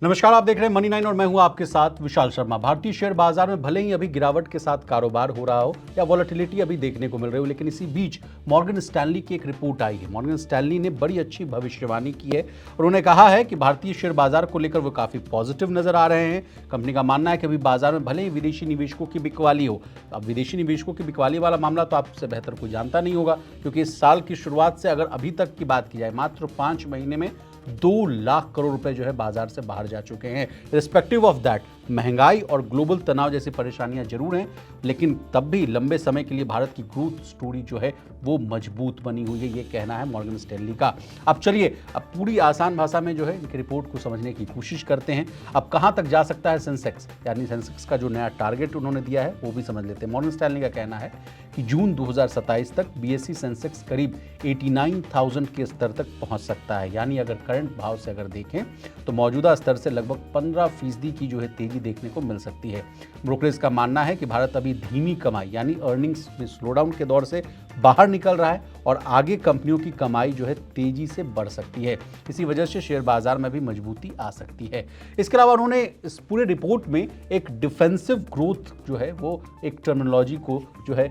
नमस्कार, आप देख रहे हैं मनी 9 और मैं हूं आपके साथ विशाल शर्मा। भारतीय शेयर बाजार में भले ही अभी गिरावट के साथ कारोबार हो रहा हो या वॉलेटिलिटी अभी देखने को मिल रही हो, लेकिन इसी बीच मॉर्गन स्टैनली की एक रिपोर्ट आई है। मॉर्गन स्टैनली ने बड़ी अच्छी भविष्यवाणी की है। उन्होंने कहा है कि भारतीय शेयर बाजार को लेकर वो काफी पॉजिटिव नजर आ रहे हैं। कंपनी का मानना है कि अभी बाजार में भले ही विदेशी निवेशकों की बिकवाली हो, अब विदेशी निवेशकों की बिकवाली वाला मामला तो आपसे बेहतर कोई जानता नहीं होगा, क्योंकि इस साल की शुरुआत से अगर अभी तक की बात की जाए, मात्र 5 महीने में 2 लाख करोड़ रुपए जो है बाजार से बाहर जा चुके हैं। रिस्पेक्टिव ऑफ दैट, महंगाई और ग्लोबल तनाव जैसी परेशानियां जरूर हैं, लेकिन तब भी लंबे समय के लिए भारत की ग्रोथ स्टोरी जो है वो मजबूत बनी हुई है, ये कहना है मॉर्गन स्टैनली का। अब चलिए, अब पूरी आसान भाषा में जो है इनकी रिपोर्ट को समझने की कोशिश करते हैं। अब कहां तक जा सकता है सेंसेक्स, यानी सेंसेक्स का जो नया टारगेट उन्होंने दिया है वो भी समझ लेते हैं। मॉर्गन स्टैनली का कहना है कि जून 2027 तक बीएसई सेंसेक्स करीब 89,000 के स्तर तक पहुंच सकता है। यानी अगर करंट भाव से अगर देखें तो मौजूदा स्तर से लगभग 15% की जो है तेजी देखने को मिल सकती है। ब्रोकरेज का मानना है कि भारत अभी धीमी कमाई यानी अर्निंग्स में स्लोडाउन के दौर से बाहर निकल रहा है और आगे कंपनियों की कमाई जो है तेजी से बढ़ सकती है। इसी वजह से शेयर बाजार में भी मजबूती आ सकती है। इसके अलावा उन्होंने इस पूरे रिपोर्ट में एक डिफेंसिव ग्रोथ जो है वो एक टर्मिनोलॉजी को जो है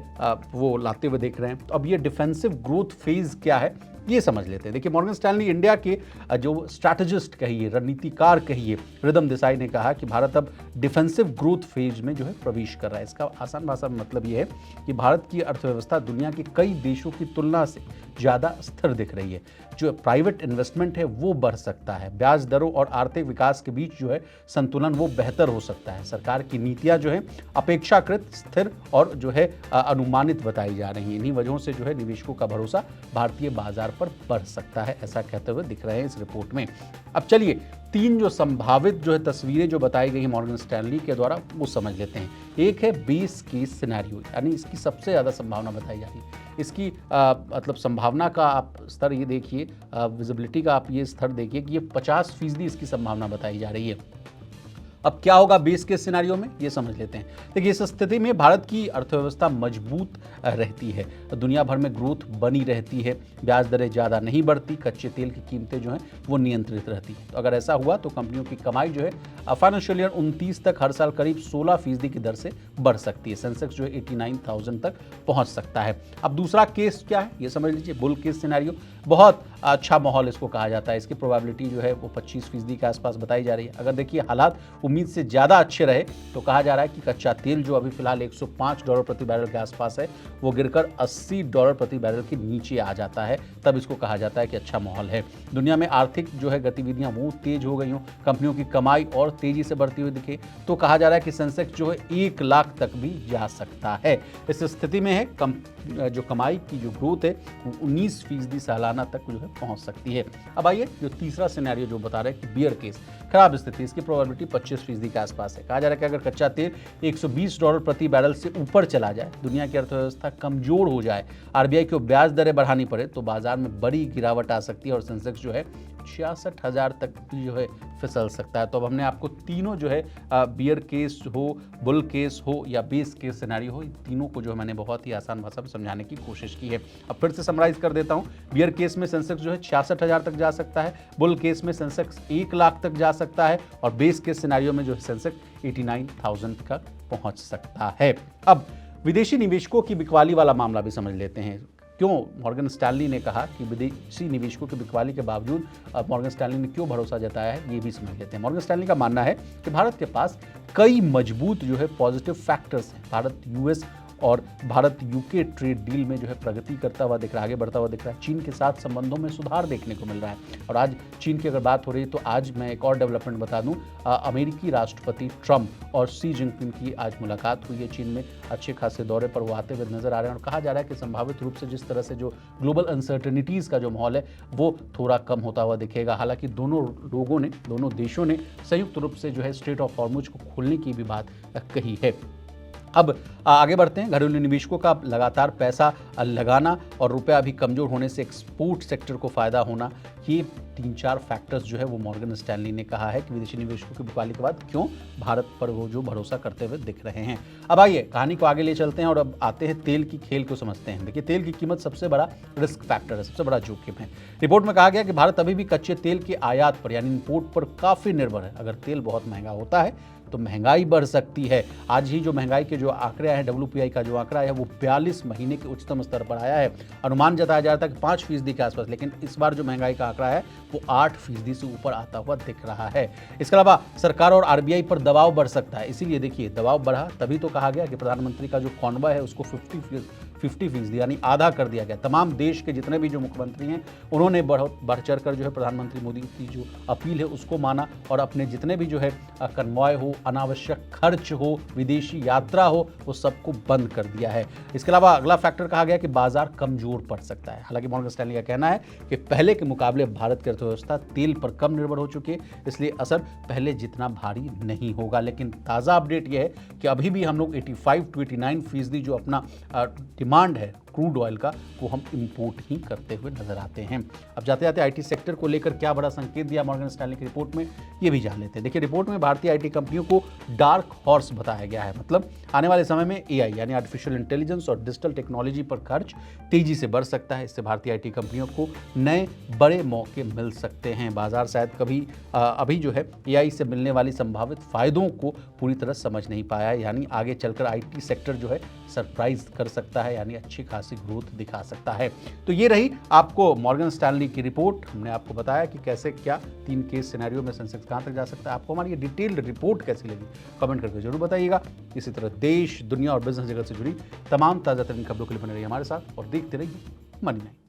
वो लाते हुए देख रहे हैं। तो अब ये डिफेंसिव ग्रोथ फेज क्या है ये समझ लेते हैं। देखिए, मॉर्गन स्टैनली इंडिया के जो स्ट्रैटेजिस्ट कहिए, रणनीतिकार कहिए, रिदम देसाई ने कहा कि भारत अब डिफेंसिव ग्रोथ फेज में जो है प्रवेश कर रहा है। इसका आसान भाषा में मतलब ये है कि भारत की अर्थव्यवस्था दुनिया के कई देशों की तुलना से ज़्यादा स्थिर दिख रही है। जो प्राइवेट इन्वेस्टमेंट है वो बढ़ सकता है, ब्याज दरों और आर्थिक विकास के बीच जो है संतुलन वो बेहतर हो सकता है। सरकार की नीतियां जो है अपेक्षाकृत स्थिर और जो है अनुमानित बताई जा रही हैं। इन्हीं वजहों से जो है निवेशकों का भरोसा भारतीय बाजार पर बढ़ सकता है, ऐसा कहते हुए दिख रहे हैं इस रिपोर्ट में। अब चलिए, 3 जो संभावित जो है तस्वीरें जो बताई गई हैं मॉर्गन स्टैनली के द्वारा वो समझ लेते हैं। एक है बेस केस सिनेरियो, यानी इसकी सबसे ज़्यादा संभावना बताई जा रही है। इसकी मतलब संभावना का आप स्तर ये देखिए, विजिबिलिटी का आप ये स्तर देखिए कि ये 50% इसकी संभावना बताई जा रही है। अब क्या होगा बेस केस सिनेरियो में, ये समझ लेते हैं। देखिए, इस स्थिति में भारत की अर्थव्यवस्था मजबूत रहती है, दुनिया भर में ग्रोथ बनी रहती है, ब्याज दरें ज़्यादा नहीं बढ़ती, कच्चे तेल की कीमतें जो हैं वो नियंत्रित रहती हैं। तो अगर ऐसा हुआ तो कंपनियों की कमाई जो है फाइनेंशियल ईयर 29 तक हर साल करीब 16% की दर से बढ़ सकती है। सेंसेक्स जो है 89,000 तक पहुँच सकता है। अब दूसरा केस क्या है ये समझ लीजिए, बुल केस सिनेरियो। बहुत अच्छा माहौल इसको कहा जाता है, इसकी प्रोबेबिलिटी जो है वो 25% के आसपास बताई जा रही है। अगर देखिए हालात उम्मीद से ज़्यादा अच्छे रहे तो कहा जा रहा है कि कच्चा तेल जो अभी फिलहाल $105 प्रति बैरल के आसपास है वो गिरकर $80 प्रति बैरल के नीचे आ जाता है, तब इसको कहा जाता है कि अच्छा माहौल है। दुनिया में आर्थिक जो है गतिविधियां वो तेज हो गई हों, कंपनियों की कमाई और तेजी से बढ़ती हुई दिखे, तो कहा जा रहा है कि सेंसेक्स जो है 1 लाख तक भी जा सकता है। इस स्थिति में है जो कमाई की जो ग्रोथ है वो 19% सालाना तक जो है पहुंच सकती है। अब आइए जो तीसरा सिनेरियो जो बता रहे हैं कि बियर केस, खराब स्थिति, इसकी प्रोबेबिलिटी 25% के आसपास है। कहा जा रहा है कि अगर कच्चा तेल $120 प्रति बैरल से ऊपर चला जाए, दुनिया की अर्थव्यवस्था कमजोर हो जाए, आरबीआई को ब्याज दरें बढ़ानी पड़े, तो बाजार में बड़ी गिरावट आ सकती है और सेंसेक्स जो है 66,000 तक भी जो है फिसल सकता है। तो अब हमने आपको तीनों जो है बियर केस हो, बुल केस हो या बेस केस सिनेरियो हो, इन तीनों को जो मैंने बहुत ही आसान भाषा में समझाने की कोशिश की है। अब फिर से समराइज कर देता हूँ। बियर केस में सेंसेक्स जो है 66,000 तक जा सकता है, बुल केस में सेंसेक्स 1 लाख तक जा सकता है और बेस केस सिनेरियो में जो है सेंसेक्स 89,000 तक पहुंच सकता है। अब विदेशी निवेशकों की बिकवाली वाला मामला भी समझ लेते हैं। क्यों मॉर्गन स्टैनली ने कहा कि विदेशी निवेशकों की बिकवाली के बावजूद मॉर्गन स्टैनली ने क्यों भरोसा जताया है, ये भी समझ लेते हैं। मॉर्गन स्टैनली का मानना है कि भारत के पास कई मजबूत जो है पॉजिटिव फैक्टर्स हैं। भारत यूएस और भारत यूके ट्रेड डील में जो है प्रगति करता हुआ दिख रहा है, आगे बढ़ता हुआ दिख रहा है। चीन के साथ संबंधों में सुधार देखने को मिल रहा है। और आज चीन की अगर बात हो रही है तो आज मैं एक और डेवलपमेंट बता दूं, अमेरिकी राष्ट्रपति ट्रंप और शी जिनपिंग की आज मुलाकात हुई है चीन में। अच्छे खासे दौरे पर वो आते हुए नजर आ रहे हैं और कहा जा रहा है कि संभावित रूप से जिस तरह से जो ग्लोबल अनसर्टेनिटीज़ का जो माहौल है वो थोड़ा कम होता हुआ दिखेगा। हालांकि दोनों देशों ने संयुक्त रूप से जो है स्ट्रेट ऑफ हॉर्मुज को खोलने की भी बात कही है। अब आगे बढ़ते हैं। घरेलू निवेशकों का लगातार पैसा लगाना और रुपया अभी कमज़ोर होने से एक्सपोर्ट सेक्टर को फ़ायदा होना, ये 3-4 फैक्टर्स जो है वो मॉर्गन स्टैनली ने कहा है कि विदेशी निवेशकों की बिकवाली के बाद क्यों भारत पर वो जो भरोसा करते हुए दिख रहे हैं। अब आइए कहानी को आगे ले चलते हैं और अब आते हैं तेल की खेल को समझते हैं। देखिए, तेल की कीमत सबसे बड़ा रिस्क फैक्टर है, सबसे बड़ा जोखिम है। रिपोर्ट में कहा गया कि भारत अभी भी कच्चे तेल के आयात पर यानी इंपोर्ट पर काफ़ी निर्भर है। अगर तेल बहुत महंगा होता है तो महंगाई बढ़ सकती है। आज ही जो महंगाई के जो आंकड़े आए हैं, WPI का जो आंकड़ा है वो 42 महीने के उच्चतम स्तर पर आया है। अनुमान जताया जा रहा था कि 5% के आसपास, लेकिन इस बार जो महंगाई का आंकड़ा है वो 8% से ऊपर आता हुआ दिख रहा है। इसके अलावा सरकार और RBI पर दबाव बढ़ सकता है। इसीलिए देखिए, दबाव बढ़ा तभी तो कहा गया कि प्रधानमंत्री का जो कॉन्वॉय है उसको 50% यानी आधा कर दिया गया। तमाम देश के जितने भी जो मुख्यमंत्री हैं उन्होंने बढ़ चढ़ कर जो है प्रधानमंत्री मोदी की जो अपील है उसको माना और अपने जितने भी जो है कन्वॉय हो, अनावश्यक खर्च हो, विदेशी यात्रा हो, वो सबको बंद कर दिया है। इसके अलावा अगला फैक्टर कहा गया कि बाजार कमजोर पड़ सकता है। हालांकि मॉर्गन स्टैनली का कहना है कि पहले के मुकाबले भारत की अर्थव्यवस्था तेल पर कम निर्भर हो चुकी है, इसलिए असर पहले जितना भारी नहीं होगा। लेकिन ताज़ा अपडेट यह है कि अभी भी हम लोग 85 to 89% जो अपना डिमांड है क्रूड ऑयल का वो हम इंपोर्ट ही करते हुए नजर आते हैं। अब जाते जाते IT सेक्टर को लेकर क्या बड़ा संकेत दिया मॉर्गन स्टैनली की रिपोर्ट में, ये भी जान लेते हैं। देखिए, रिपोर्ट में भारतीय IT कंपनियों को डार्क हॉर्स बताया गया है। मतलब आने वाले समय में AI यानी आर्टिफिशियल इंटेलिजेंस और डिजिटल टेक्नोलॉजी पर खर्च तेजी से बढ़ सकता है। इससे भारतीय IT कंपनियों को नए बड़े मौके मिल सकते हैं। बाजार शायद कभी अभी जो है AI से मिलने वाली संभावित फायदों को पूरी तरह समझ नहीं पाया है, यानी आगे चलकर IT सेक्टर जो है सरप्राइज कर सकता है, यानी अच्छी खासी ग्रोथ दिखा सकता है। तो ये रही आपको मॉर्गन स्टैनली की रिपोर्ट। हमने आपको बताया कि कैसे क्या 3 केस सिनेरियो में सेंसेक्स कहां तक जा सकता है। आपको हमारी ये डिटेल्ड रिपोर्ट कैसी लगी कमेंट करके जरूर बताइएगा। इसी तरह देश, दुनिया और बिजनेस जगत से जुड़ी तमाम ताज़ा तरीन खबरों के लिए बने रहिए हमारे साथ और देखते रहिए मनी9।